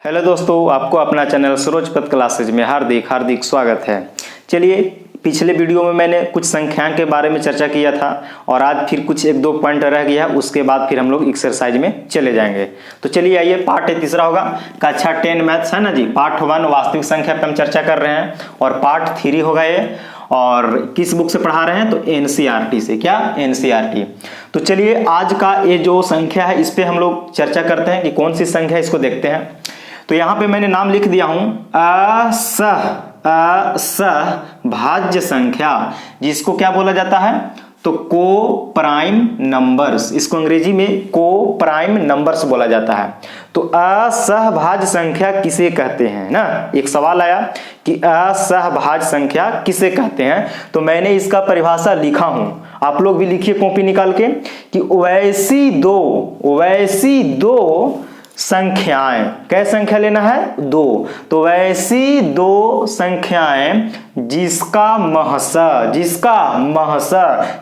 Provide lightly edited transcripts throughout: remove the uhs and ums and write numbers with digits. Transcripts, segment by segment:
Hello दोस्तों, आपको अपना चैनल सरोजपत क्लासेज में हार्दिक स्वागत है। चलिए, पिछले वीडियो में मैंने कुछ संख्याओं के बारे में चर्चा किया था और आज फिर कुछ एक दो पॉइंट रह गया, उसके बाद फिर हम लोग एक्सरसाइज में चले जाएंगे। तो चलिए आइए, पार्ट तीसरा होगा कक्षा 10 मैथ्स है ना जी। पार्ट 1 वास्तविक संख्या पर हम चर्चा कर रहे हैं और पार्ट 3 होगा ये। और किस बुक से पढ़ा रहे हैं? तो एनसीईआरटी से। क्या? एनसीईआरटी। तो चलिए, आज का ये जो संख्या है इस पे हम लोग चर्चा करते हैं कि कौन सी संख्या है, इसको देखते हैं। तो यहां पे मैंने नाम लिख दिया हूं असहभाज्य संख्या, जिसको क्या बोला जाता है? तो को प्राइम नंबर्स। इसको अंग्रेजी में को प्राइम नंबर्स बोला जाता है। तो असहभाज्य संख्या किसे कहते हैं ना, एक सवाल आया कि असहभाज्य संख्या किसे कहते हैं। तो मैंने इसका परिभाषा लिखा हूं, आप लोग भी लिखिए कॉपी निकाल के कि वैसी दो संख्याएं, कै संख्या लेना है? दो। तो वैसी दो संख्याएं जिसका महसा,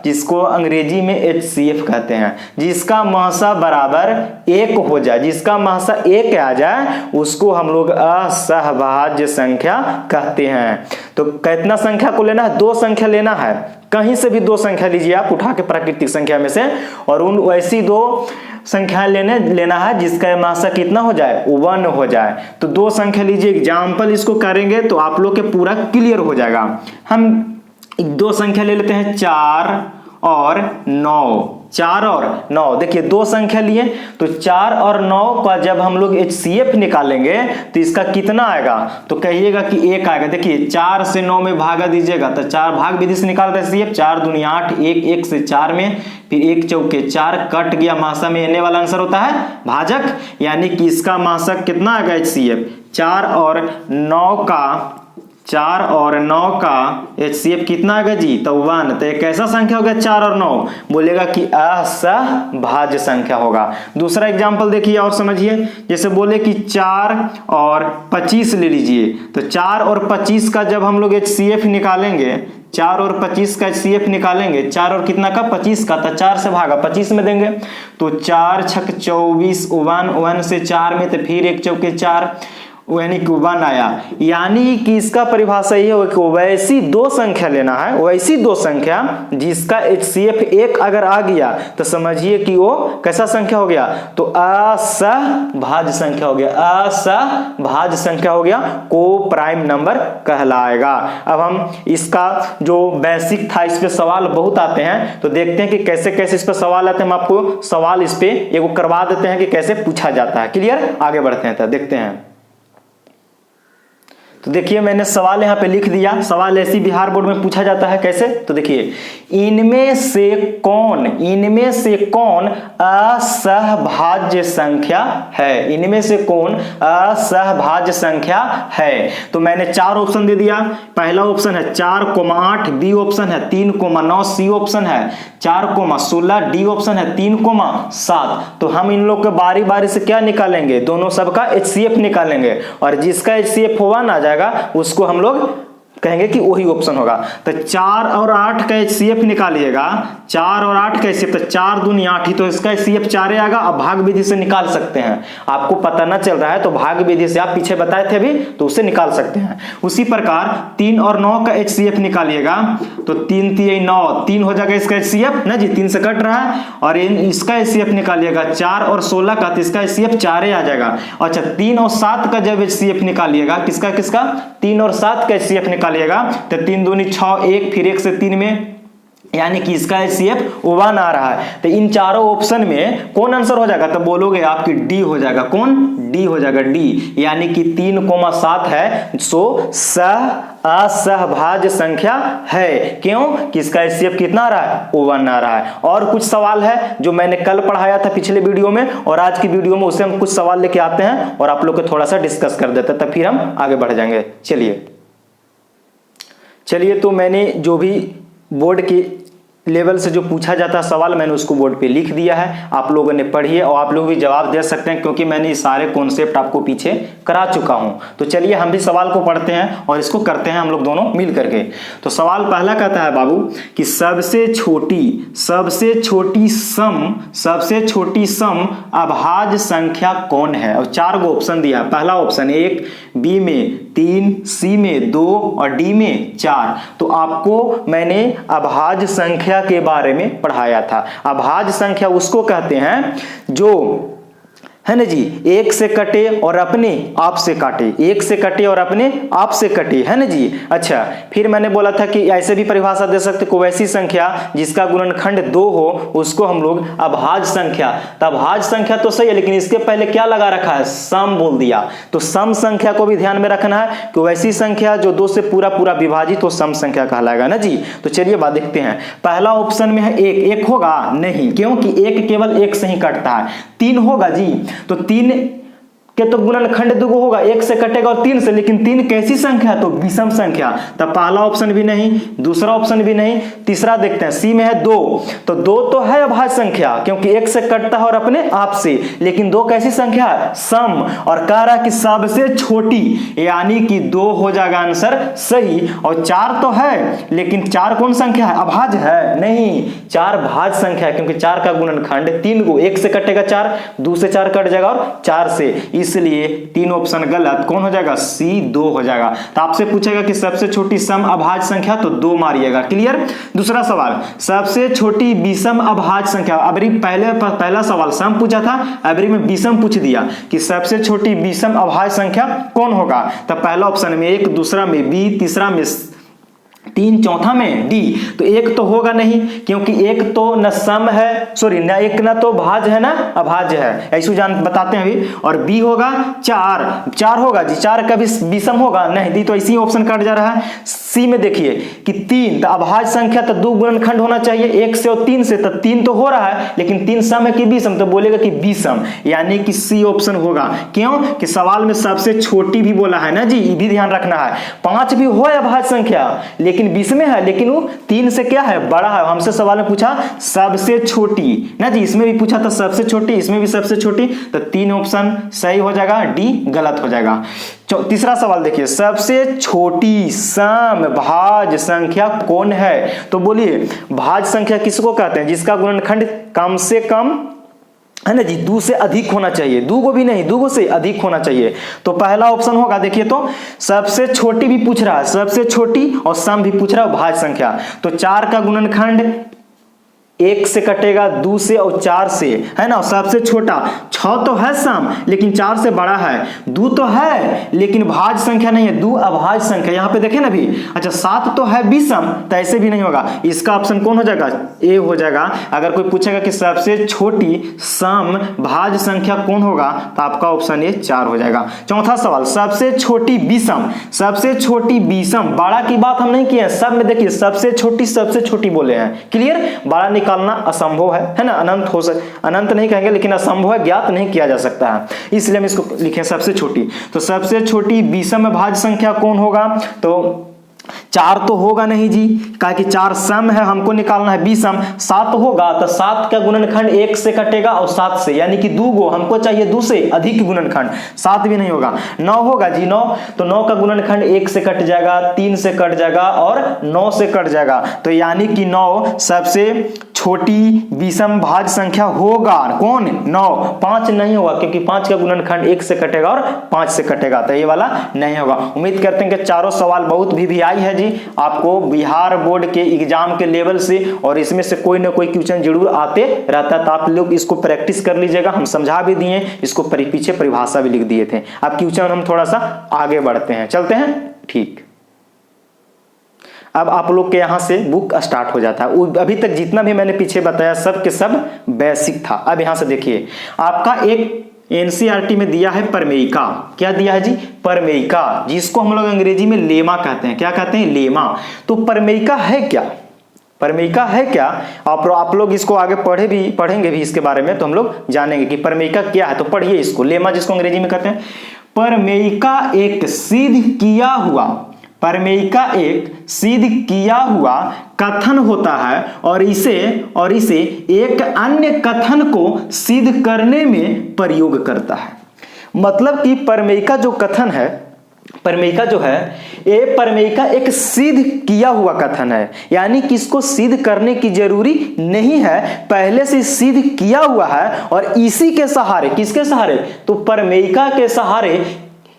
जिसको अंग्रेजी में HCF कहते हैं, जिसका महसा बराबर 1 हो जाए, जिसका महसा 1 आ जाए, उसको हम लोग असहभाज्य संख्या कहते हैं। तो कितना संख्या को लेना है? 2 संख्या लेना है। कहीं से भी 2 संख्या लीजिए आप उठा के प्राकृतिक संख्या में से, और उन वैसी 2 संख्या लेना है जिसका महसा कितना हो जाए? 1 हो जाए। तो 2 संख्या लीजिए, एग्जाम्पल इसको करेंगे तो आप लोग के पूरा क्लियर हो जाएगा। हम 2 संख्या ले लेते हैं, 4 और 9। 4 और 9, देखिए 2 संख्या लिए तो 4 और 9 का जब हम लोग HCF निकालेंगे तो इसका कितना आएगा? तो कहिएगा कि 1 आएगा। देखिए 4 से 9 में भागा दीजिएगा तो 4 भाग विधि से निकालते हैं HCF। 4 दूनी 8, 1 से 4 में, फिर 1 चौके 4 कट गया, मासा में आने वाला आंसर होता है भाजक, यानी कि इसका मासक कितना आएगा HCF? 4 और 9 का HCF कितना आएगा जी? तो 1। तो एक ऐसा संख्या होगा 4 और 9, बोलेगा कि असहभाज्य संख्या होगा। दूसरा एग्जांपल देखिए और समझिए, जैसे बोले कि 4 और 25 ले लीजिए। तो 4 और 25 का जब हम लोग HCF निकालेंगे, 4 और 25 का HCF निकालेंगे, 4 और कितना का? 25 का, तो 4 से भागा 25 में देंगे। तो 4 छक 24, 1 से 4 में, तो फिर 1 चौके 4, यानी कि 1 आया। यानी कि इसका परिभाषा ये हो कि वैसी 2 संख्या लेना है, वैसी 2 संख्या जिसका HCF 1 अगर आ गया तो समझिए कि वो कैसा संख्या हो गया? तो असहभाज्य संख्या हो गया। असहभाज्य संख्या हो गया, को प्राइम नंबर कहलाएगा। अब हम इसका जो बेसिक था, इस पे सवाल बहुत आते हैं, तो देखते हैं कि कैसे कैसे इस पे सवाल आते हैं। हम आपको सवाल इस पे एगो करवा देते हैं कि कैसे पूछा जाता है। क्लियर? आगे बढ़ते हैं तो देखते हैं। तो देखिए मैंने सवाल यहाँ पे लिख दिया। सवाल ऐसी बिहार बोर्ड में पूछा जाता है, कैसे? तो देखिए, इनमें से कौन असहभाज्य संख्या है? इनमें से कौन असहभाज्य संख्या है? तो मैंने 4 ऑप्शन दे दिया। पहला ऑप्शन है 4,8, बी ऑप्शन है 3,9, सी ऑप्शन है 4,16, डी ऑप्शन है 3,7। तो हम इन लोग के बारी बारी से क्या निकालेंगे? दोनों सबका HCF निकालेंगे, और जिसका HCF 1 आ जाएगा उसको हम लोग कहेंगे कि वही ऑप्शन होगा। तो 4 और 8 का HCF निकालिएगा। 4 और 8 का HCF, तो 4 दूनी 8 ही, तो इसका HCF 4 आएगा। अब भाग विधि से निकाल सकते हैं। आपको पता ना चल रहा है तो भाग विधि से, आप पीछे बताए थे अभी, तो उससे निकाल सकते हैं। उसी प्रकार 3 और 9 का HCF निकालिएगा। तो 3 3 9, 3 हो जाएगा इसका HCF ना जी, 3 से कट रहा है। और इसका HCF निकालिएगा 4 और 16 का, तो इसका HCF 4 आ जाएगा। अच्छा, 3 और 7 का जब HCF निकालिएगा, किसका 3 और 7 का HCF निकालिएगा, तो 3 दूनी 6, 1 फिर 1 से 3 में, यानी कि इसका HCF 1 आ रहा है। तो इन चारों ऑप्शन में कौन आंसर हो जाएगा? तो बोलोगे आपकी डी हो जाएगा। कौन? डी हो जाएगा, डी। यानी कि 3,7 है, सो असहभाज्य संख्या है। क्यों? कि इसका HCF कितना आ रहा है? 1 आ रहा है। और कुछ सवाल है जो मैंने कल पढ़ाया था पिछले वीडियो में, और आज की वीडियो में उससे हम कुछ सवाल लेके आते हैं और आप लोग को थोड़ा सा डिस्कस कर देते हैं, तब फिर हम आगे बढ़ जाएंगे। चलिए, तो मैंने जो भी बोर्ड की लेवल से जो पूछा जाता है सवाल मैंने उसको बोर्ड पे लिख दिया है, आप लोगों ने पढ़िए और आप लोग भी जवाब दे सकते हैं क्योंकि मैंने ये सारे कॉन्सेप्ट आपको पीछे करा चुका हूं। तो चलिए हम भी सवाल को पढ़ते हैं और इसको करते हैं हम लोग दोनों मिल करके। तो सवाल पहला कहता है बाबू कि सबसे छोटी सम अभाज्य संख्या कौन है, और 4 गो ऑप्शन दिया है। पहला ऑप्शन 1, बी में 3, सी में 2 और डी में 4। तो आपको मैंने अभाज्य संख्या के बारे में पढ़ाया था। अभाज्य संख्या उसको कहते हैं जो है ना जी, एक से कटे और अपने आप से काटे, एक से कटे और अपने आप से कटे, है ना जी। अच्छा, फिर मैंने बोला था कि ऐसे भी परिभाषा दे सकते, कोई ऐसी संख्या जिसका गुणनखंड 2 हो उसको हम लोग अभाज्य संख्या। तो अभाज्य संख्या तो सही है, लेकिन इसके पहले क्या लगा रखा है, सम बोल दिया। तो सम संख्या को भी ध्यान में रखना है कि वैसी संख्या जो 2 से पूरा पूरा विभाजित हो सम संख्या कहलाएगा ना जी। तो चलिए बात देखते हैं। पहला ऑप्शन में है 1 होगा नहीं, क्योंकि 1 केवल 1 से ही कटता है। 3 होगा जी, तो 3 के तो गुणनखंड 2 होगा, 1 से कटेगा और 3 से, लेकिन 3 कैसी संख्या, तो विषम संख्या। तब पहला ऑप्शन भी नहीं, दूसरा ऑप्शन भी नहीं, तीसरा देखते हैं। सी में है 2, तो 2 तो है अभाज्य संख्या क्योंकि 1 से कटता है और अपने आप से, लेकिन 2 कैसी संख्या है, सम। और कह रहा है कि सबसे छोटी, यानी कि 2 हो जाएगा आंसर सही। और 4 तो है, लेकिन 4 कौन संख्या है, अभाज्य है नहीं, 4 भाज्य संख्या है क्योंकि 4 का गुणनखंड 3 को, 1 से कटेगा 4, 2 से 4 कट जाएगा और 4 से, इसलिए 3 ऑप्शन गलत। कौन हो जाएगा, सी 2 हो जाएगा। तो आपसे पूछेगा कि सबसे छोटी सम अभाज्य संख्या, तो 2 मारिएगा। क्लियर। दूसरा सवाल, सबसे छोटी विषम अभाज्य संख्या। अबरी पहला सवाल सम पूछा था, अबरी में विषम पूछ दिया कि सबसे छोटी विषम अभाज्य संख्या कौन होगा। तो पहला ऑप्शन में 1, दूसरा में बी, तीसरा में 3, चौथा में डी। तो 1 तो होगा नहीं क्योंकि 1 तो न सम है, सॉरी न 1 ना तो भाज्य है ना अभाज्य है, ऐसे जान बताते हैं अभी। और बी होगा 4 होगा जी, 4 कभी विषम होगा नहीं, दी तो इसी ऑप्शन कट जा रहा है। सी में देखिए कि 3, तो अभाज्य संख्या तो 2 गुणनखंड होना चाहिए, 1 से और 3 से, तो 3 तो हो रहा है, लेकिन 3 सम है कि विषम, तो बोलेगा कि विषम, यानी कि सी ऑप्शन होगा। क्यों कि सवाल में सबसे छोटी भी बोला है ना जी, ये भी ध्यान रखना है। 5 भी हो अभाज्य संख्या लेकिन 20 में है, लेकिन वो 3 से क्या है, बड़ा है। हमसे सवाल में पूछा सबसे छोटी ना जी, इसमें भी पूछा था सबसे छोटी, इसमें भी सबसे छोटी, तो 3 ऑप्शन सही हो जाएगा, डी गलत हो जाएगा। तीसरा सवाल देखिए, सबसे छोटी सम भाज्य संख्या कौन है। तो बोलिए भाज्य संख्या किसको कहते हैं, जिसका गुणनखंड कम से कम है ना जी 2 से अधिक होना चाहिए, 2 को भी नहीं, 2 से अधिक होना चाहिए। तो पहला ऑप्शन होगा, देखिए तो सबसे छोटी भी पूछ रहा है, सबसे छोटी और सम भी पूछ रहा है भाज्य संख्या। तो 4 का गुणनखंड 1 से कटेगा, 2 से और 4 से, है ना। सबसे छोटा 6 तो है सम लेकिन 4 से बड़ा है, 2 तो है लेकिन भाज्य संख्या नहीं है, 2 अभाज्य संख्या। यहाँ पे देखें ना भी। अच्छा 7 तो है विषम, तो ऐसे भी नहीं होगा, इसका ऑप्शन कौन हो जाएगा, ए हो जाएगा। अगर कोई पूछेगा कि सबसे छोटी सम भाज्य संख्या कौन होगा, तो आपका ऑप्शन ए 4 हो जाएगा। चौथा सवाल, सबसे छोटी विषम, सबसे छोटी विषम, बड़ा की बात हम नहीं किए, सब में देखिए सबसे छोटी बोले हैं। क्लियर। बड़ा निकालना असंभव है ना, अनंत नहीं कहेंगे लेकिन असंभव है, ज्ञात नहीं किया जा सकता है, इसलिए हम इसको लिखें सबसे छोटी। तो सबसे छोटी विषम भाज्य संख्या कौन होगा, तो 4 तो होगा नहीं जी, कहा कि 4 सम है, हमको निकालना है विषम। 7 होगा, तो 7 का गुणनखंड 1 से कटेगा और 7 से, यानी कि 2 गो, हमको चाहिए 2 से अधिक गुणनखंड, 7 भी नहीं होगा। 9 होगा जी, 9, तो 9 का गुणनखंड 1 से कट जाएगा, 3 से कट जाएगा और 9 से कट जाएगा, तो यानी कि 9 सबसे छोटी विषम भाज्य संख्या होगा। कौन, 9। 5 नहीं होगा क्योंकि 5 का गुणनखंड 1 से कटेगा और 5 से कटेगा, तो ये वाला नहीं होगा। उम्मीद करते हैं कि चारों सवाल बहुत भी आई है जी आपको बिहार बोर्ड के एग्जाम के लेवल से, और इसमें से कोई ना कोई क्वेश्चन जरूर आते रहता है, तो आप लोग इसको प्रैक्टिस कर लीजिएगा। हम समझा भी दिए, इसको पीछे परिभाषा भी लिख दिए थे। अब क्वेश्चन हम थोड़ा सा आगे बढ़ते हैं, चलते हैं। ठीक, अब आप लोग के यहां से बुक स्टार्ट हो जाता है। अभी तक जितना भी मैंने पीछे बताया सब के सब बेसिक था। अब यहां से देखिए, आपका एक एनसीईआरटी में दिया है प्रमेयिका। क्या दिया है जी, प्रमेयिका, जिसको हम लोग अंग्रेजी में लेमा कहते हैं। क्या कहते हैं, लेमा। तो प्रमेयिका है क्या, प्रमेयिका है क्या, आप लोग इसको आगे पढ़ेंगे भी इसके बारे में, तो हम लोग जानेंगे कि प्रमेयिका क्या है। तो पढ़िए इसको, लेमा जिसको अंग्रेजी में कहते हैं। प्रमेयिका एक सिद्ध किया हुआ प्रमेयिका एक सिद्ध किया हुआ कथन होता है और इसे एक अन्य कथन को सिद्ध करने में प्रयोग करता है। मतलब कि प्रमेयिका जो कथन है, प्रमेयिका जो है ये प्रमेयिका एक सिद्ध किया हुआ कथन है, यानी कि इसको सिद्ध करने की जरूरी नहीं है, पहले से सिद्ध किया हुआ है और इसी के सहारे, किसके सहारे, तो प्रमेयिका के सहारे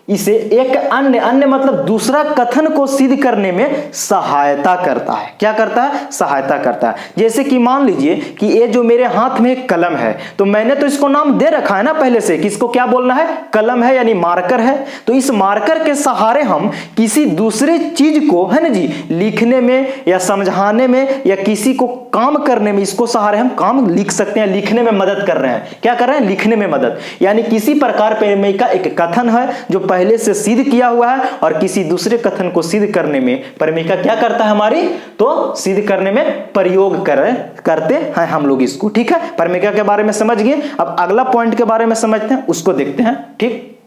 इसे एक अन्य मतलब दूसरा कथन को सिद्ध करने में सहायता करता है। क्या करता है? सहायता करता है। जैसे कि मान लीजिए कि ये जो मेरे हाथ में एक कलम है, तो मैंने तो इसको नाम दे रखा है ना पहले से कि इसको क्या बोलना है, कलम है यानी मार्कर है। तो इस मार्कर के सहारे हम किसी दूसरे चीज को, है ना जी, लिखने में या समझाने में या किसी को काम करने में, इसको सहारे हम काम लिख सकते हैं, लिखने में मदद कर रहे हैं। क्या कर रहे हैं? लिखने में मदद। यानी किसी प्रकार प्रमेयिका एक कथन है जो पहले से सिद्ध किया हुआ है और किसी दूसरे कथन को सिद्ध करने में प्रमेयिका क्या करता है हमारी, तो सिद्ध करने में प्रयोग करते हैं हम लोग इसको। ठीक है, प्रमेयिका के बारे में समझ गए। अब अगला पॉइंट के बारे में समझते हैं, उसको देखते हैं। ठीक,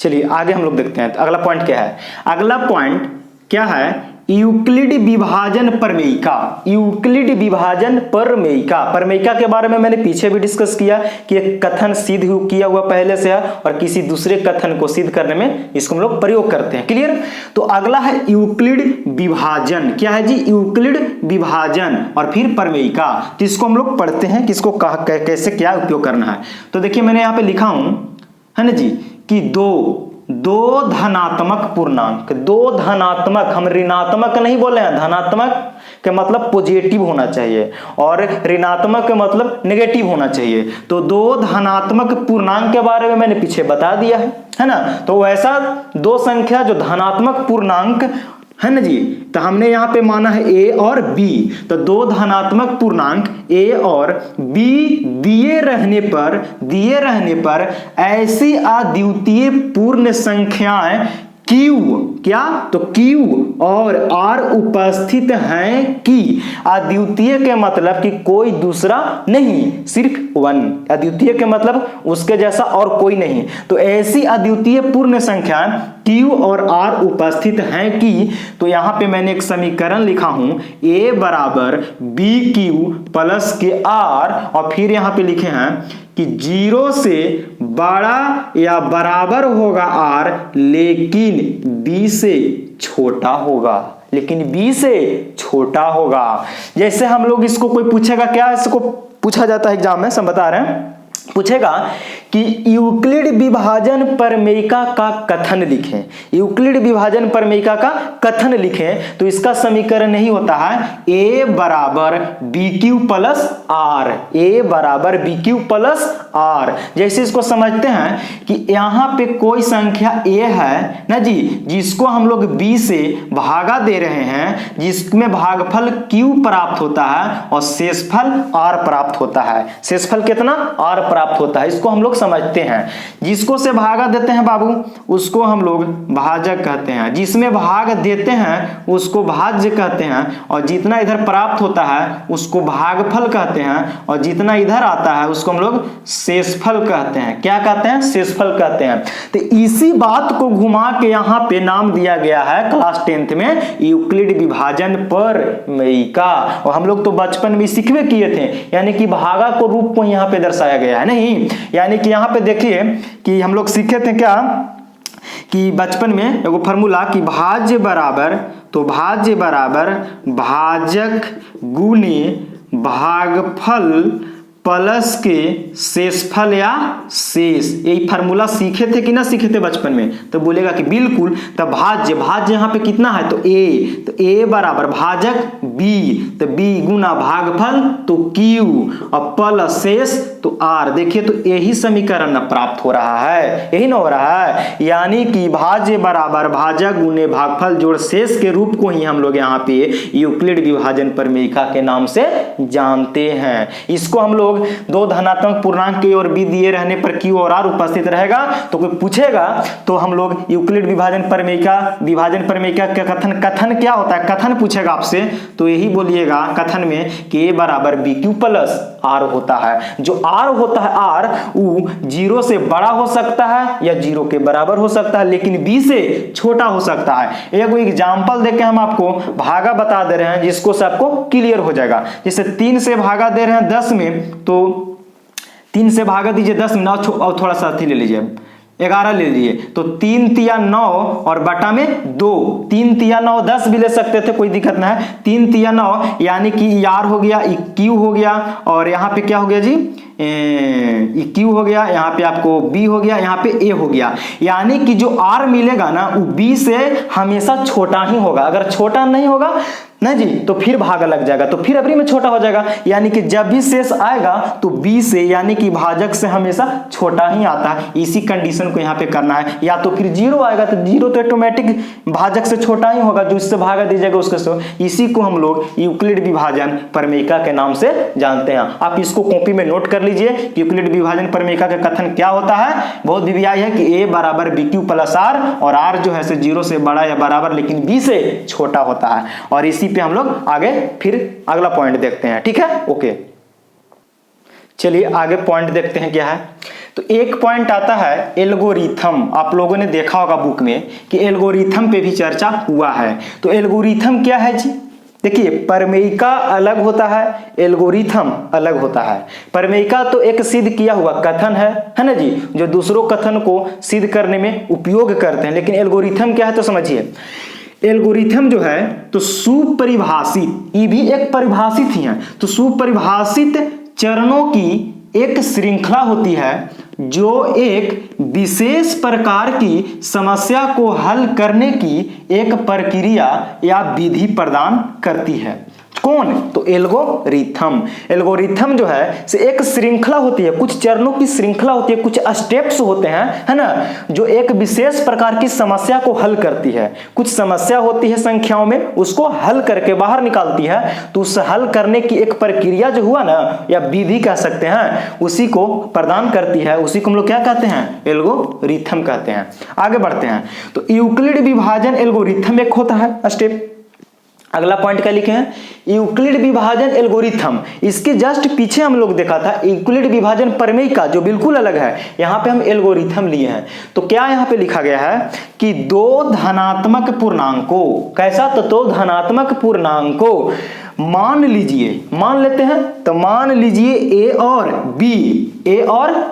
चलिए आगे हम लोग देखते हैं अगला पॉइंट क्या है। अगला पॉइंट क्या है? यूक्लिड विभाजन प्रमेयिका। यूक्लिड विभाजन प्रमेयिका। प्रमेयिका के बारे में मैंने पीछे भी डिस्कस किया कि एक कथन सिद्ध किया हुआ पहले से है और किसी दूसरे कथन को सिद्ध करने में इसको हम लोग प्रयोग करते हैं। क्लियर? तो अगला है यूक्लिड विभाजन। क्या है जी? यूक्लिड विभाजन और फिर प्रमेयिका। तो इसको हम लोग पढ़ते हैं कि इसको कैसे क्या उपयोग करना है। तो देखिए मैंने यहाँ पे लिखा हूं, है ना जी, कि दो धनात्मक पूर्णांक, दो धनात्मक, हम ऋणात्मक नहीं बोले हैं, धनात्मक के मतलब पॉजिटिव होना चाहिए और ऋणात्मक के मतलब नेगेटिव होना चाहिए। तो दो धनात्मक पूर्णांक के बारे में मैंने पीछे बता दिया है ना। तो वैसा दो संख्या जो धनात्मक पूर्णांक है ना जी, तो हमने यहां पे माना है ए और बी। तो दो धनात्मक पूर्णांक ए और बी दिए रहने पर ऐसी अद्वितीय पूर्ण संख्याएं Q, क्या? तो Q और R उपस्थित हैं कि अद्वितीय के मतलब कि कोई दूसरा नहीं, सिर्फ वन। अद्वितीय के मतलब उसके जैसा और कोई नहीं। तो ऐसी अद्वितीय पूर्ण संख्या Q और R उपस्थित हैं कि, तो यहां पे मैंने एक समीकरण लिखा हूं, A बराबर BQ प्लस के R, और फिर यहां पे लिखे हैं कि 0 से बड़ा या बराबर होगा R लेकिन B से छोटा होगा, लेकिन B से छोटा होगा। जैसे हम लोग इसको कोई पूछेगा, क्या इसको पूछा जाता है एग्जाम में, सब बता रहे हैं, पूछेगा कि यूक्लिड विभाजन प्रमेयिका का कथन लिखें। यूक्लिड विभाजन प्रमेयिका का कथन लिखें तो इसका समीकरण नहीं होता है a बराबर BQ प्लस R, a बराबर BQ प्लस R। जैसे इसको समझते हैं कि यहाँ पे कोई संख्या a है ना जी, जिसको हम लोग b से भागा दे रहे हैं, जिसमें भागफल q प्राप्त होता है और शेषफल r प्राप्त होता है। शेषफल कितना? r प्राप्त होता है। इसको हम लोग समझते हैं, जिसको से भागा देते हैं बाबू उसको हम लोग भाजक कहते हैं, जिसमें भाग देते हैं उसको भाज्य कहते हैं, और जितना इधर प्राप्त होता है उसको भागफल कहते हैं, और जितना इधर आता है उसको हम लोग शेषफल कहते हैं। क्या कहते हैं? शेषफल कहते हैं। तो इसी बात को घुमा के यहाँ पे नाम दिया गया है क्लास 10th में यूक्लिड विभाजन प्रमेयिका। और हम लोग तो बचपन में सीखवे किए थे, यानी कि भागा को रूप को यहाँ पे दर्शाया गया है। नहीं, यानी कि यहाँ पे देखिए कि हम लोग सीखे थे क्या कि बचपन में एगो फॉर्मूला कि भाज्य बराबर, तो भाज्य बराबर भाजक गुणे भागफल प्लस के शेषफल या शेष। यही फार्मूला सीखे थे कि ना सीखे थे बचपन में? तो बोलेगा कि बिल्कुल। तो भाज्य यहाँ पे कितना है? तो a, तो a बराबर भाजक b, तो b गुना भागफल तो q और प्लस शेष तो r। देखिए तो यही समीकरण प्राप्त हो रहा है, यही ना हो रहा है, यानी कि भाज्य बराबर भाजक गुने भागफल जोड़ शेष के रूप को ही हम लोग यहाँ पे यूक्लिड विभाजन प्रमेयिका के नाम से जानते हैं। इसको हम लोग दो धनात्मक पूर्णांक के और b दिए रहने पर q और r उपस्थित रहेगा, तो कोई पूछेगा तो हम लोग यूक्लिड विभाजन प्रमेयिका का कथन क्या होता है, कथन पूछेगा आपसे, तो यही बोलिएगा कथन में कि a बराबर BQ प्लस R होता है। जो आर होता है आर, वो 0 से बड़ा हो सकता है या 0 के बराबर हो सकता है, लेकिन b से छोटा हो सकता है। एक एग्जांपल देके हम आपको भागा बता दे रहे हैं जिसको से आपको क्लियर हो जाएगा। जैसे 3 से भागा दे रहे हैं 10 में, तो 3 से भागा दीजिए 10 में, और थोड़ा सा ले लीजिए 11 ले लीजिए, तो 3 तिया 9 और बटा में 2, 3 तिया 9 10 भी ले सकते थे, कोई दिक्कत ना है। 3 तिया 9 यानी कि आर हो गया, क्यू हो गया, और यहाँ पे क्या हो गया जी, क्यू हो गया, यहाँ पे आपको बी हो गया, यहाँ पे ए हो गया। यानी कि जो आर मिलेगा ना वो बी से हमेशा छोटा ही होगा। अगर छोटा नहीं होगा ना जी तो फिर भागा लग जाएगा, तो फिर अवरी में छोटा हो जाएगा। यानी कि जब भी शेष आएगा तो बी से यानी कि भाजक से हमेशा छोटा ही आता है। इसी कंडीशन को यहाँ पे करना है। या तो फिर 0 आएगा तो 0 तो ऑटोमेटिक भाजक से छोटा ही होगा, जो इससे भागा दीजिएगा उसके से। इसी को हम लोग यूक्लिड विभाजन प्रमेयिका के नाम से जानते हैं। आप इसको कॉपी में नोट कर लीजिए कि यूक्लिड विभाजन प्रमेयिका का कथन क्या होता है। बहुत वीवीआई है कि ए बराबर बी क्यू प्लस आर, और आर जो है 0 से बड़ा या बराबर लेकिन बी से छोटा होता है। और इसी पे हम लोग आगे फिर अगला पॉइंट देखते हैं, ठीक है, ओके। चलिए आगे पॉइंट देखते हैं क्या है। तो एक पॉइंट आता है एल्गोरिथम। आप लोगों ने देखा होगा बुक में कि एल्गोरिथम पे भी चर्चा हुआ है। तो एल्गोरिथम क्या है जी, देखिए प्रमेयिका अलग होता है, एल्गोरिथम अलग होता है। प्रमेयिका तो एक सिद्ध किया हुआ कथन है ना जी, जो दूसरों कथन को सिद्ध करने में उपयोग करते हैं। लेकिन एल्गोरिथम क्या है तो समझिए, एल्गोरिथम जो है तो सुपरिभाषित, ये भी एक परिभाषित ही है, तो सुपरिभाषित चरणों की एक श्रृंखला होती है जो एक विशेष प्रकार की समस्या को हल करने की एक प्रक्रिया या विधि प्रदान करती है। कौन, तो एल्गोरिथम। एल्गोरिथम जो है से एक श्रृंखला होती है, कुछ चरणों की श्रृंखला होती है, कुछ स्टेप्स होते हैं, है ना, जो एक विशेष प्रकार की समस्या को हल करती है। कुछ समस्या होती है संख्याओं में, उसको हल करके बाहर निकालती है। तो उस हल करने की एक प्रक्रिया जो हुआ ना, या विधि कह सकते हैं, उसी को प्रदान करती है। उसी को हम लोग क्या कहते हैं, एल्गोरिथम कहते हैं। आगे बढ़ते हैं। तो यूक्लिड विभाजन एल्गोरिथम एक होता है स्टेप। अगला पॉइंट क्या लिखे हैं, यूक्लिड विभाजन एल्गोरिथम। इसके जस्ट पीछे हम लोग देखा था यूक्लिड विभाजन प्रमेयिका, जो बिल्कुल अलग है। यहां पे हम एल्गोरिथम लिए हैं। तो क्या यहां पे लिखा गया है कि 2 धनात्मक पूर्णांकों, कैसा, तो 2 धनात्मक पूर्णांकों मान लीजिए, मान लेते हैं, तो मान लीजिए ए और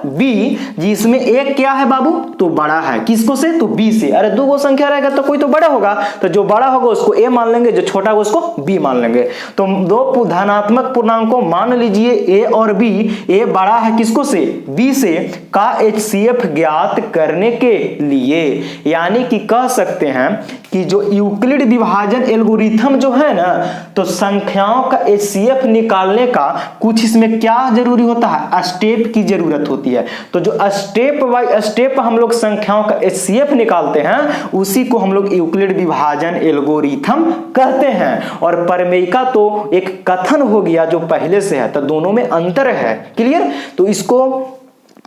बी, जिसमें एक क्या है बाबू, तो बड़ा है, किसको से, तो बी से। अरे 2 संख्या रहेगा तो कोई तो बड़ा होगा, तो जो बड़ा होगा उसको ए मान लेंगे, जो छोटा होगा उसको बी मान लेंगे। तो 2 धनात्मक पूर्णांकों मान लीजिए ए और बी, ए बड़ा है किसको से, बी से, का HCF ज्ञात करने के लिए। यानी कि कह सकते हैं कि जो यूक्लिड विभाजन एल्गोरिथम जो है ना, तो संख्याओं का HCF निकालने का कुछ इसमें क्या जरूरी होता है, स्टेप की जरूरत होती है। तो जो स्टेप बाय स्टेप हम लोग संख्याओं का HCF निकालते हैं, उसी को हम लोग यूक्लिड विभाजन एल्गोरिथम कहते हैं। और प्रमेयिका तो एक कथन हो गया जो पहले से है, तो दोनों में अंतर है, क्लियर। तो इसको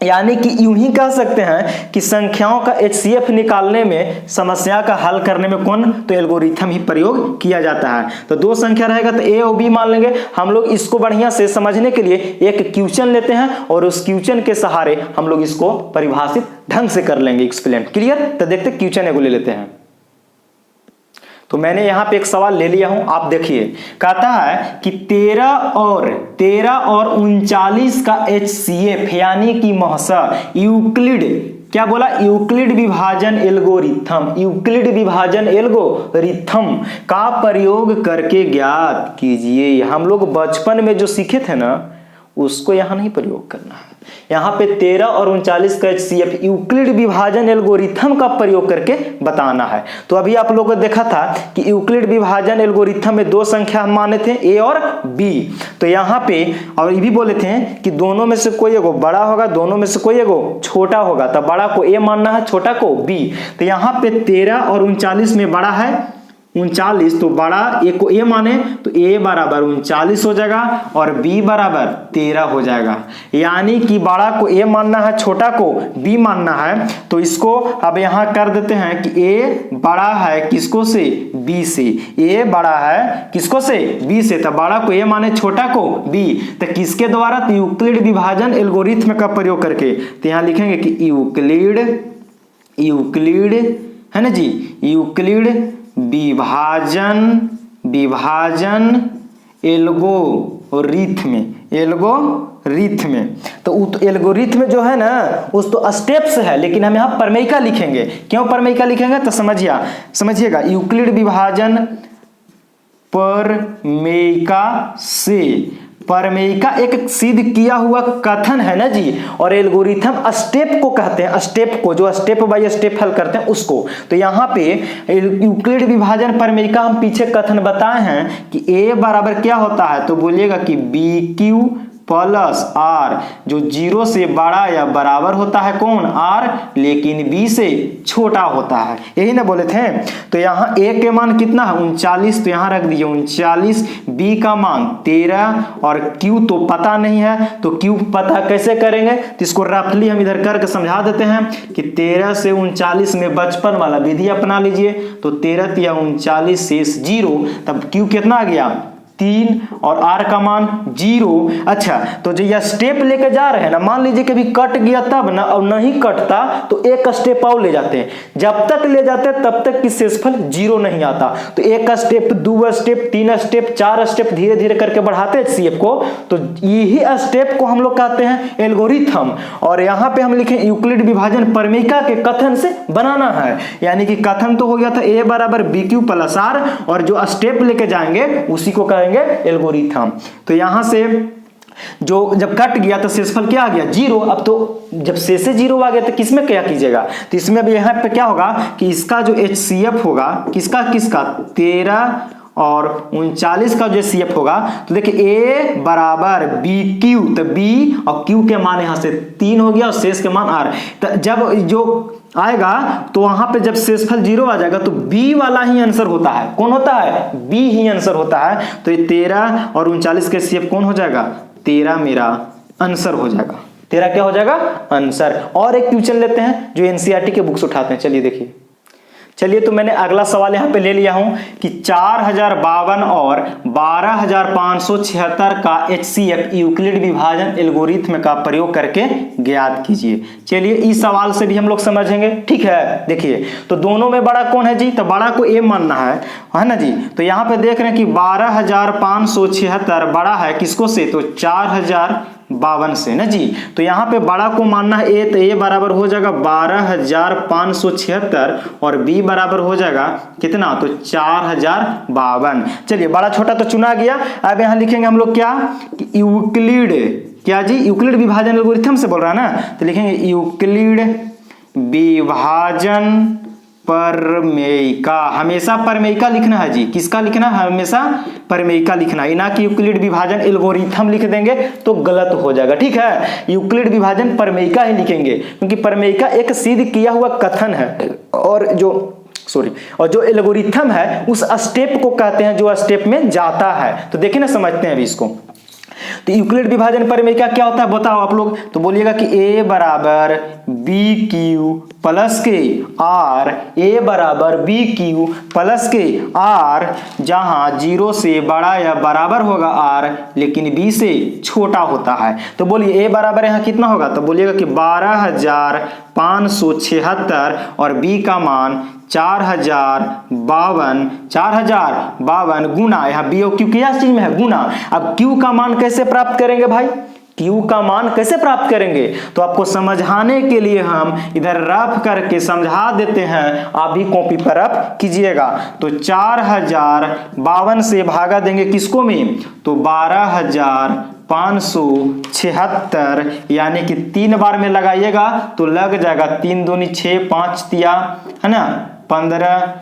यानी कि यूं ही कह सकते हैं कि संख्याओं का HCF निकालने में, समस्या का हल करने में कौन, तो एल्गोरिथम ही प्रयोग किया जाता है। तो 2 संख्या रहेगा तो ए और बी मान लेंगे। हम लोग इसको बढ़िया से समझने के लिए एक क्वेश्चन लेते हैं, और उस क्वेश्चन के सहारे हम लोग इसको परिभाषित ढंग से कर लेंगे, एक्सप्लेन, क्लियर। तो देखते क्वेश्चन एगो ले लेते हैं। तो मैंने यहां पे एक सवाल ले लिया हूं, आप देखिए। कहता है कि 13 और 39 का HCF यानी कि महसा यूक्लिड, क्या बोला, यूक्लिड विभाजन एल्गोरिथम, यूक्लिड विभाजन एल्गोरिथम का प्रयोग करके ज्ञात कीजिए। हम लोग बचपन में जो सीखे थे ना, उसको यहां नहीं प्रयोग करना है। यहां पे 13 और 39 का HCF यूक्लिड विभाजन एल्गोरिथम का प्रयोग करके बताना है। तो अभी आप लोगों को देखा था कि यूक्लिड विभाजन एल्गोरिथम में 2 संख्या हम माने थे, ए और बी। तो यहाँ पे और ये भी बोले थे कि दोनों में से कोई एगो बड़ा होगा, दोनों में से कोई एगो छोटा होगा। तो बड़ा को ए मानना है, छोटा को बी। तो यहाँ पे 13 और 39 में बड़ा है 39, तो बड़ा ए को ए माने तो ए बराबर 39 हो जाएगा और बी बराबर 13 हो जाएगा। यानी कि बड़ा को ए मानना है, छोटा को बी मानना है। तो इसको अब यहां कर देते हैं कि ए बड़ा है किसको से, बी से। ए बड़ा है किसको से, बी से। तो बड़ा को ए माने छोटा को बी, तो किसके द्वारा, तो यूक्लिड विभाजन एल्गोरिथ्म का प्रयोग करके। तो यहां लिखेंगे कि यूक्लिड है ना जी, यूक्लिड विभाजन एल्गोरिथ्म। तो एल्गोरिथ्म जो है ना उस तो स्टेप्स है, लेकिन हम यहाँ प्रमेयिका लिखेंगे। क्यों प्रमेयिका लिखेंगे, तो समझिएगा यूक्लिड विभाजन प्रमेयिका एक सिद्ध किया हुआ कथन है ना जी, और एल्गोरिथम स्टेप को कहते हैं, स्टेप को जो स्टेप बाय स्टेप हल करते हैं उसको। तो यहाँ पे यूक्लिड विभाजन प्रमेयिका हम पीछे कथन बताए हैं कि ए बराबर क्या होता है, तो बोलिएगा कि बी क्यू प्लस आर, जो 0 से बड़ा या बराबर होता है कौन, आर, लेकिन बी से छोटा होता है। यही ना बोले थे। तो यहाँ ए के मान कितना है 39, तो यहाँ रख दीजिए 39, बी का मान 13 और क्यू तो पता नहीं है, तो क्यू पता कैसे करेंगे, तो इसको रफली हम इधर करके समझा देते हैं कि 13 से 39 में बचपन वाला विधि अपना लीजिए। तो 13 या 39 शेष 0, तब क्यू कितना आ गया 3 और आर का मान 0। अच्छा, तो जो यह स्टेप लेके जा रहे हैं ना, मान लीजिए कभी कट गया तब ना, और नहीं कटता तो एक स्टेप और ले जाते हैं। जब तक ले जाते हैं तब तक कि शेषफल 0 नहीं आता। तो एक स्टेप, 2 स्टेप, 3 स्टेप, 4 स्टेप धीरे धीरे करके बढ़ाते हैं सीएफ को। तो यही स्टेप को हम लोग कहते हैं एल्गोरिथम। और यहाँ पे हम लिखे यूक्लिड विभाजन प्रमेयिका के कथन से बनाना है। यानी कि कथन तो हो गया था ए बराबर बी क्यू प्लस आर, और जो स्टेप लेके जाएंगे उसी को कहेंगे एल्गोरिथम। तो यहां से जो जब कट गया तो शेषफल क्या आ गया 0। अब तो जब शेष 0 आ गया तो किसमें क्या कीजिएगा, तो इसमें अब यहाँ पे क्या होगा कि इसका जो HCF होगा किसका 13 और 39 का जो CF होगा, तो देखिए A बराबर बी क्यू, तो B और Q के मान यहाँ से 3 हो गया और शेष के मान R। तो जब जो आएगा तो वहां पे जब शेषफल 0 आ जाएगा तो B वाला ही आंसर होता है। कौन होता है, B ही आंसर होता है। तो ये 13 और 39 के CF कौन हो जाएगा, 13 मेरा आंसर हो जाएगा। 13 क्या हो जाएगा, आंसर। और एक क्वेश्चन लेते हैं जो एनसीईआरटी के बुक्स उठाते हैं। चलिए देखिए, तो मैंने अगला सवाल यहाँ पे ले लिया हूं कि 4052 और 12576 का HCF यूक्लिड विभाजन एल्गोरिथ्म का प्रयोग करके ज्ञात कीजिए। चलिए इस सवाल से भी हम लोग समझेंगे, ठीक है। देखिए, तो दोनों में बड़ा कौन है जी, तो बड़ा को ए मानना है ना जी। तो यहाँ पे देख रहे हैं कि 12576 बड़ा है किसको से, तो 4052 से ना जी। तो यहाँ पे बड़ा को मानना है ए, तो ए बराबर हो जाएगा 12576 और बी बराबर हो जाएगा कितना, तो 4052। चलिए बड़ा छोटा तो चुना गया। अब यहाँ लिखेंगे हम लोग क्या, यूक्लिड, क्या जी, यूक्लिड विभाजन एल्गोरिथम से बोल रहा है ना, तो लिखेंगे यूक्लिड विभाजन प्रमेयिका। हमेशा प्रमेयिका लिखना है जी, किसका लिखना है, हमेशा प्रमेयिका लिखना है, ना कि यूक्लिड विभाजन एल्गोरिथम लिख देंगे तो गलत हो जाएगा, ठीक है। यूक्लिड विभाजन प्रमेयिका ही लिखेंगे, क्योंकि प्रमेयिका एक सिद्ध किया हुआ कथन है, और जो एल्गोरिथम है उस स्टेप को कहते हैं जो स्टेप में जाता है। तो देखिए ना, समझते हैं अभी इसको। तो यूक्लिड विभाजन प्रमेयिका क्या होता है बताओ आप लोग, तो बोलिएगा कि ए बराबर बी क्यू प्लस के आर, ए बराबर बी क्यू प्लस के आर, जहां 0 से बड़ा या बराबर होगा आर, लेकिन बी से छोटा होता है। तो बोलिए ए बराबर यहाँ कितना होगा, तो बोलिएगा कि 12576 और बी का मान 4052 गुना, यहाँ बी और क्यू क्या चीज में है, गुना। अब क्यू का मान कैसे प्राप्त करेंगे भाई, क्यू का मान कैसे प्राप्त करेंगे, तो आपको समझाने के लिए हम इधर रफ करके समझा देते हैं, आप भी कॉपी पर रफ कीजिएगा। तो 4052 से भागा देंगे किसको में, तो 12576, यानी कि 3 बार में लगाइएगा तो लग जाएगा 3 दूनी 6, 5 तिया है ना 15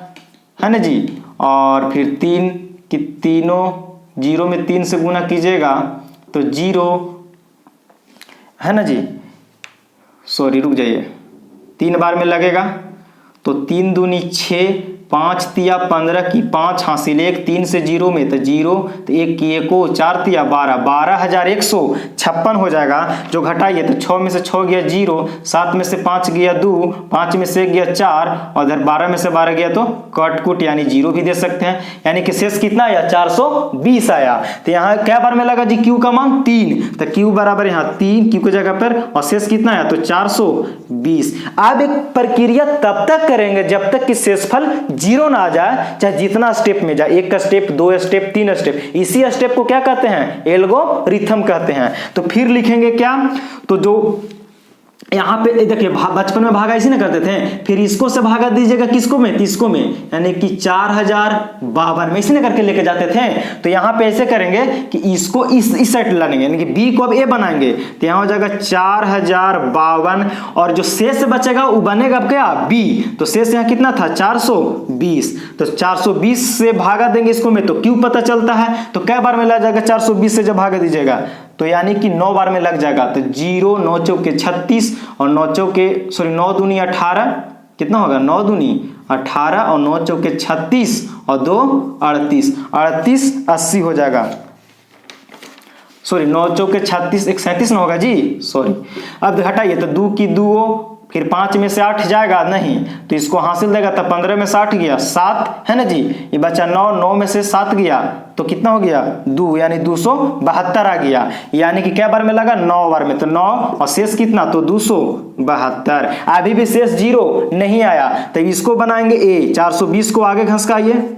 है ना जी, और फिर 3 कि तीनों 0 में 3 से गुना कीजिएगा तो 0 है ना जी, रुक जाइए, 3 बार में लगेगा तो 3 दूनी 6, 5 तिया 15 की 5 हासिल 1, 3 से 0 में तो 0, तो 1 की 1 को 4 तिया 12, 12,156 हो जाएगा। जो घटाइए तो 6 में से 6 गया 0, 7 में से 5 गया 2, 5 में से 1 गया 4 और इधर 12 में से 12 गया तो कट यानी 0 भी दे सकते हैं। यानी कि शेष कितना आया 420 आया। तो यहाँ क्या बार में लगा जी क्यू का मान 3, तो क्यू बराबर यहाँ 3 क्यू की जगह पर और शेष कितना आया तो 420। अब एक प्रक्रिया तब तक करेंगे जब तक कि शेषफल 0 ना आ जाए, चाहे जितना स्टेप में जाए, 1 स्टेप 2 स्टेप 3 स्टेप। इसी स्टेप को क्या कहते हैं एल्गोरिथम कहते हैं। तो फिर लिखेंगे क्या, तो जो यहाँ पे देखिए बचपन में भागा इसी ना करते थे, फिर इसको से भागा दीजिएगा किसको में 30 को में, यानी कि 4052 में इसी ना करके लेके जाते थे। तो यहाँ पे ऐसे करेंगे कि इसको इस साइड लाएंगे, यानी कि बी को अब ए बनाएंगे, तो यहाँ हो जाएगा 4052 और जो शेष बचेगा वो बनेगा अब क्या बी। तो शेष यहाँ कितना था 420, तो 420 से भागा देंगे इसको में तो क्यू पता चलता है। तो क्या बार में लग जाएगा 420 से जब भागा दीजिएगा तो यानी कि 9 बार में लग जाएगा। तो 0 9 चौके 36 और 9 दूनी 18, कितना होगा 9 दूनी 18 और 9 चौके 36 और 2 38, 80 हो जाएगा। सॉरी 9 चौके 36, 1 37 ना होगा जी, सॉरी। अब हटाइए तो 2 की 2, फिर 5 में से 8 जाएगा नहीं तो इसको हासिल देगा तो 15 में 60 गया 7 है ना जी, ये बचा 9, 9 में से 7 गया तो कितना हो गया 2, यानी 272 आ गया। यानी कि क्या बार में लगा 9 बार में, तो 9 और शेष कितना तो 272। अभी भी शेष 0 नहीं आया तो इसको बनाएंगे ए, 420 को आगे घसकाइए,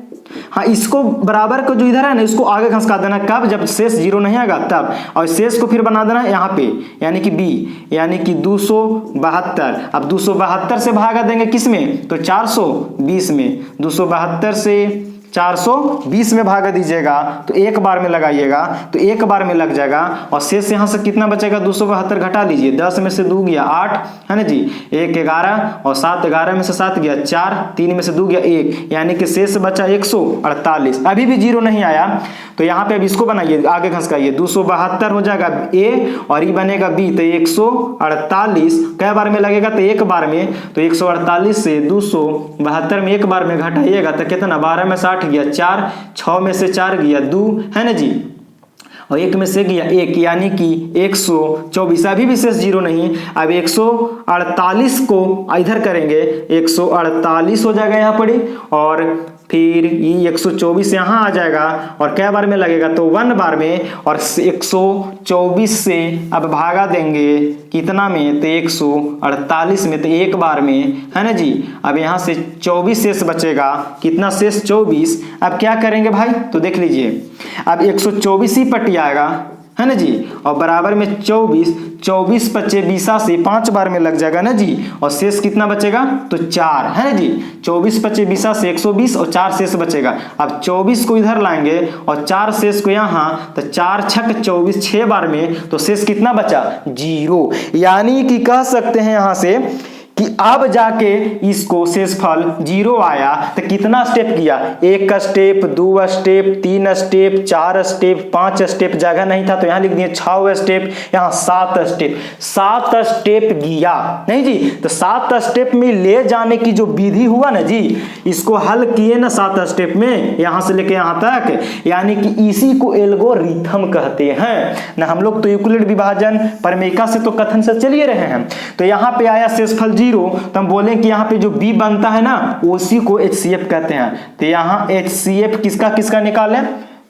हाँ इसको बराबर को जो इधर है ना इसको आगे घसका देना, कब जब शेष 0 नहीं आएगा तब, और शेष को फिर बना देना यहाँ पे यानी कि बी, यानी कि 272। अब 272 से भागा देंगे किस में तो 420 में, 272 से 420 में भागा दीजिएगा तो 1 बार में लगाइएगा तो 1 बार में लग जाएगा और शेष यहाँ से कितना बचेगा 272 घटा लीजिए, 10 में से 2 गया 8 है ना जी, 1 11 और 7 11 में से 7 गया 4, 3 में से 2 गया 1, यानी कि शेष बचा 148। अभी भी 0 नहीं आया तो यहाँ पे अब इसको बनाइए आगे घसकाइए, 272 हो जाएगा ए और ये बनेगा बी, तो 148 कै बार में लगेगा तो 1 बार में, तो 148 से 272 में 1 बार में घटाइएगा तो कितना 12 में 60 गया 4, 6 में से 4 गया 2 है ना जी, और 1 में से गया 1, यानी कि 124। अभी भी शेष 0 नहीं। अब 148 को इधर करेंगे 148 हो जाएगा यहाँ पर, और फिर ये 124 यहाँ आ जाएगा और क्या बार में लगेगा तो 1 बार में, और 124 से अब भागा देंगे कितना में तो 148 में, तो 1 बार में है ना जी। अब यहाँ से 24 शेष बचेगा, कितना शेष 24। अब क्या करेंगे भाई तो देख लीजिए, अब 124 ही पट्टी आएगा है ना जी, और बराबर में 24, 24 पच्चे 20 से 5 बार में लग जाएगा ना जी, और शेष कितना बचेगा तो 4 है ना जी, 24 पच्चे 20 से 120 और 4 शेष बचेगा। अब 24 को इधर लाएंगे और 4 शेष को यहाँ, तो 4 छक 24 6 बार में, तो शेष कितना बचा 0। यानी कि कह सकते हैं यहाँ से कि अब जाके इसको शेषफल 0 आया तो कितना स्टेप किया, 1 step 2 step 3 step 4 step 5 step, जगह नहीं था तो यहाँ लिख दिए 6 स्टेप, यहाँ 7 स्टेप, 7 स्टेप गया नहीं जी। तो 7 स्टेप में ले जाने की जो विधि हुआ ना जी, इसको हल किए ना 7 स्टेप में यहाँ से लेके यहाँ तक, यानी कि इसी को एल्गोरिथम कहते हैं ना। हम लोग तो यूक्लिड विभाजन प्रमेयिका से तो कथन से चलिए रहे हैं। तो यहाँ पे आया शेषफल 0, तो हम बोलें कि यहाँ पे जो B बनता है ना उसी को HCF कहते हैं। तो यहाँ HCF किसका किसका निकालें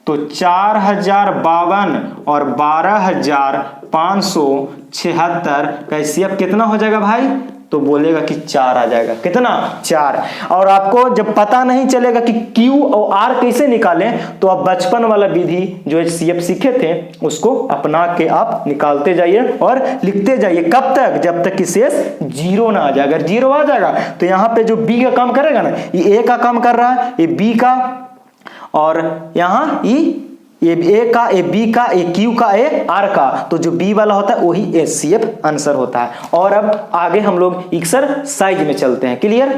तो 4052 और 12576 का HCF कितना हो जाएगा भाई, तो बोलेगा कि 4 आ जाएगा, कितना 4। और आपको जब पता नहीं चलेगा कि Q और R कैसे निकालें तो आप बचपन वाला विधि जो HCF सीखे थे उसको अपना के आप निकालते जाइए और लिखते जाइए, कब तक जब तक कि शेष 0 ना आ जाए। अगर 0 आ जाएगा तो यहाँ पे जो B का काम करेगा ना, ये A का काम कर रहा है, ये B का, और यहाँ ये ए का, ए बी का, ए क्यू का, ए आर का, तो जो बी वाला होता है वही HCF आंसर होता है। और अब आगे हम लोग एक्सरसाइज में चलते हैं। क्लियर,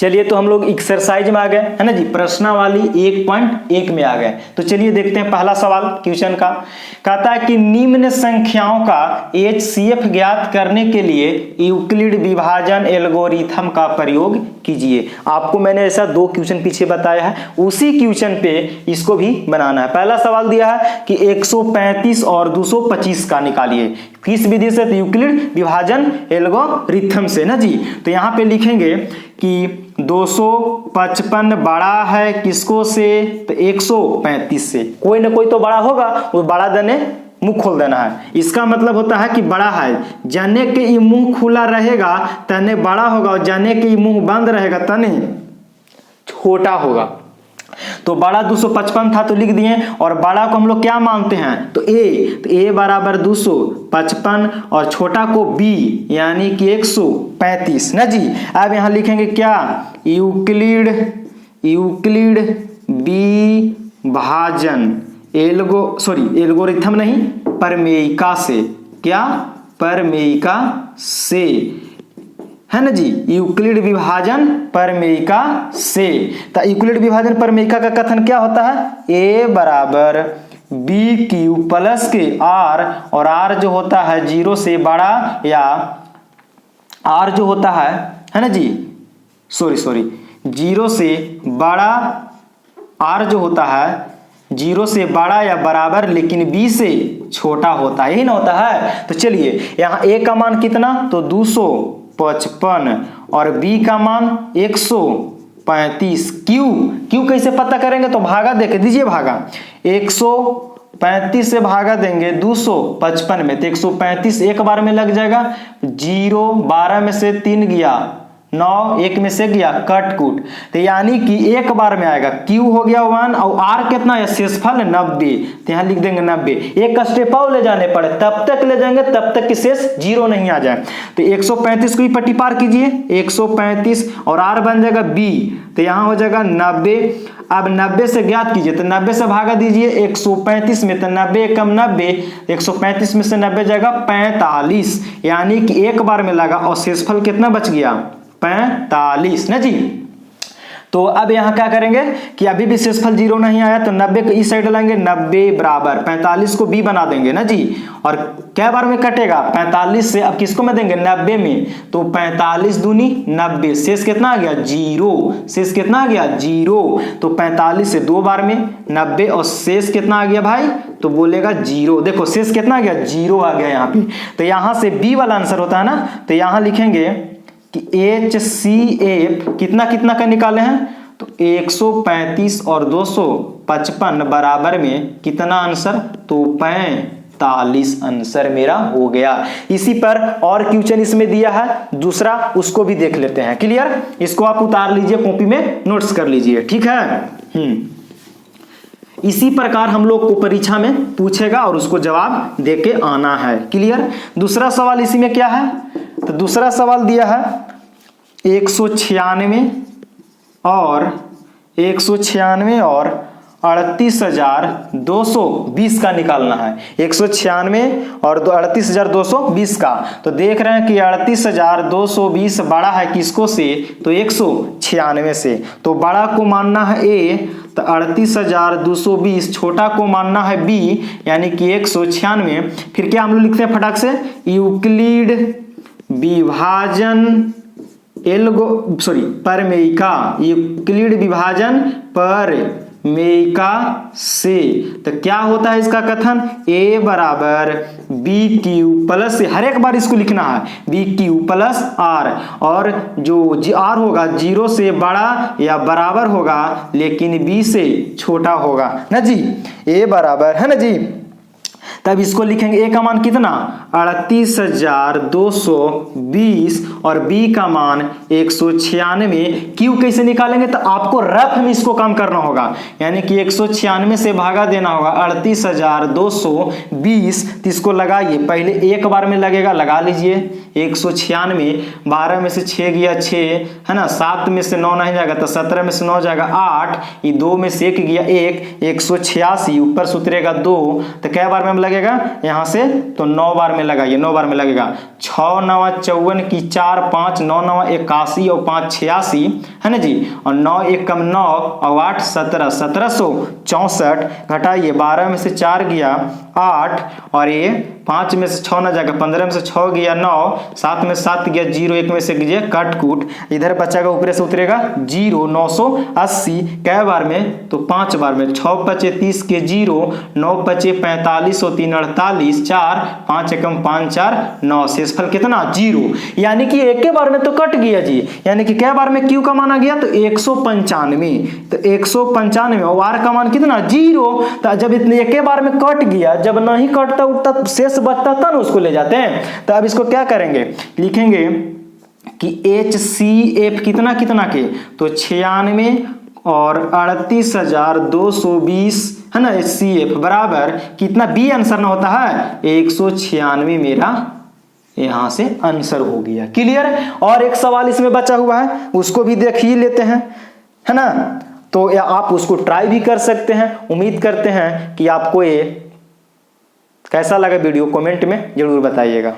चलिए तो हम लोग एक्सरसाइज में आ गए है ना जी, प्रश्नावली 1.1 में आ गए। तो चलिए देखते हैं पहला सवाल क्वेश्चन का। कहता है कि निम्न संख्याओं का HCF ज्ञात करने के लिए यूक्लिड विभाजन एल्गोरिथम का प्रयोग कीजिए। आपको मैंने ऐसा 2 क्वेश्चन पीछे बताया है, उसी क्वेश्चन पे इसको भी बनाना है। पहला सवाल दिया है कि 135 और 225 का निकालिए, किस विधि से? तो यूक्लिड विभाजन एल्गोरिथम से ना जी। तो यहाँ पे लिखेंगे कि 255 बड़ा है किसको से? तो 135 से। कोई ना कोई तो बड़ा होगा, वो बड़ा देने मुंह खोल देना है। इसका मतलब होता है कि बड़ा है, जाने के ये मुंह खुला रहेगा तने बड़ा होगा, और जाने के ये मुंह बंद रहेगा तने छोटा होगा। तो बड़ा 255 था तो लिख दिए, और बड़ा को हम लोग क्या मानते हैं? तो ए बराबर 255 और छोटा को बी यानी कि 135 ना जी। अब यहां लिखेंगे क्या? यूक्लिड विभाजन एल्गोरिथम नहीं, प्रमेयिका से। क्या? प्रमेयिका से है ना जी, यूक्लिड विभाजन प्रमेयिका से। तो यूक्लिड विभाजन प्रमेयिका का कथन क्या होता है? ए बराबर बी क्यू प्लस के आर, और आर जो होता है 0 से बड़ा, या आर जो होता है ना जी, सॉरी 0 से बड़ा, आर जो होता है 0 से बड़ा या बराबर लेकिन बी से छोटा होता है, यही ना होता है। तो चलिए यहाँ ए का मान कितना? तो 255 और बी का मान 135। क्यू कैसे पता करेंगे? तो भागा देके दीजिए, भागा 135 से भागा देंगे 255 में, तो 135 एक बार में लग जाएगा। 0 12 में से 3 गया, 9 1 में से गया, कट कूट, तो यानी कि एक बार में आएगा। क्यू हो गया 1 और आर कितना है? शेषफल 90, तो यहाँ लिख देंगे 90। एक स्टेप और ले जाने पड़े, तब तक ले जाएंगे तब तक कि शेष 0 नहीं आ जाए। तो 135 को ही पट्टी पार कीजिए, 135 और आर बन जाएगा बी, तो यहाँ हो जाएगा 90। अब 90 से ज्ञात कीजिए, तो 90 से भागा दीजिए 135 में, तो 90 कम 90, 135 में से 90 जाएगा 45, यानी कि एक बार में लगा और शेषफल कितना बच गया? 45 ना जी। तो अब यहां क्या करेंगे कि अभी भी शेषफल 0 नहीं आया, तो 90 को इस साइड लाएंगे, 90 बराबर 45 को बी बना देंगे ना जी। और क्या बार में कटेगा? 45 से अब किसको में देंगे? 90 में, तो 45 दूनी 90, शेष कितना आ गया? 0। शेष कितना आ गया? 0। तो 45 से 2 बार में 90 और शेष कितना आ गया भाई? तो बोलेगा 0। देखो शेष कितना आ गया? 0 आ गया यहाँ पे। तो यहां से बी वाला आंसर होता है ना, तो यहां लिखेंगे कि HCF कितना कितना का निकाले हैं? तो 135 और 255 बराबर में कितना आंसर? तो 45 आंसर मेरा हो गया। इसी पर और क्वेश्चन इसमें दिया है दूसरा, उसको भी देख लेते हैं। क्लियर? इसको आप उतार लीजिए, कॉपी में नोट्स कर लीजिए, ठीक है। इसी प्रकार हम लोग को परीक्षा में पूछेगा और उसको जवाब देके आना है। क्लियर? दूसरा सवाल इसी में क्या है? तो दूसरा सवाल दिया है 196 और 38,220 का निकालना है। 196 और 38,220 का। तो देख रहे हैं कि 38,220 बड़ा है किसको से? तो 196 से। तो बड़ा को मानना है ए, तो 38,220, छोटा को मानना है बी यानी कि 196। फिर क्या हम लोग लिखते हैं फटाक से? यूक्लिड विभाजन प्रमेयिका, यूक्लिड विभाजन प्रमेयिका से। तो क्या होता है इसका कथन? ए बराबर बी क्यू प्लस से, हर एक बार इसको लिखना है, बी क्यू प्लस आर, और जो आर होगा 0 से बड़ा या बराबर होगा लेकिन बी से छोटा होगा ना जी। ए बराबर है ना जी। तब इसको लिखेंगे, ए का मान कितना? 38,220 और बी का मान 196। क्यू कैसे निकालेंगे? तो आपको रफ में इसको काम करना होगा, यानी कि 196 से भागा देना होगा 38,220, तो इसको लगाइए, पहले एक बार में लगेगा, लगा लीजिए 196, 12 में से 6 गया 6 है ना, 7 में से 9 नहीं जाएगा तो 17 में से 9 जाएगा 8, ये 2 में से 1 गया 1, 186 ऊपर से उतरेगा 2, तो कै बार में लगेगा यहाँ से, तो 9 बार में लगाइए, 9 बार में लगेगा। 6 9 54 की 4 5 9 9 81 और 5 86 है ना जी, और 9 1 कम 9 और 8 17 1764, घटाइए 12 में से 4 गया 8 और ये 5 में से 6 ना जाएगा, 15 में से 6 गया 9, 7 में 7 गया 0, 1 में से कीजिए कट कूट, इधर बचेगा ऊपर से उतरेगा 0, 980 कै बार में, तो 5 बार में। 6 पचे 30 के 0, 9 पचे 45 और 3 48, 4 5 एकम 5 4 9, शेषफल कितना 0, यानी कि एक के बार में तो कट गया जी, यानी कि कै बार में क्यू का माना गया, तो 195, तो 195 और आर का मान कितना 0, तो जब इतने एक के बार में कट गया, जब नहीं कटता उठता शेष बचता था ना, उसको ले जाते हैं। तो अब इसको क्या करेंगे, लिखेंगे कि HCF कितना कितना के, तो 96 और 38,220 है ना, HCF बराबर कितना, बी आंसर ना होता है 196 मेरा यहां से आंसर हो गया। क्लियर। और एक सवाल इसमें बचा हुआ है, उसको भी देख ही लेते हैं है ना, तो आप उसको ट्राई भी कर सकते हैं। उम्मीद करते हैं कि आपको ये कैसा लगा वीडियो, कमेंट में जरूर बताइएगा।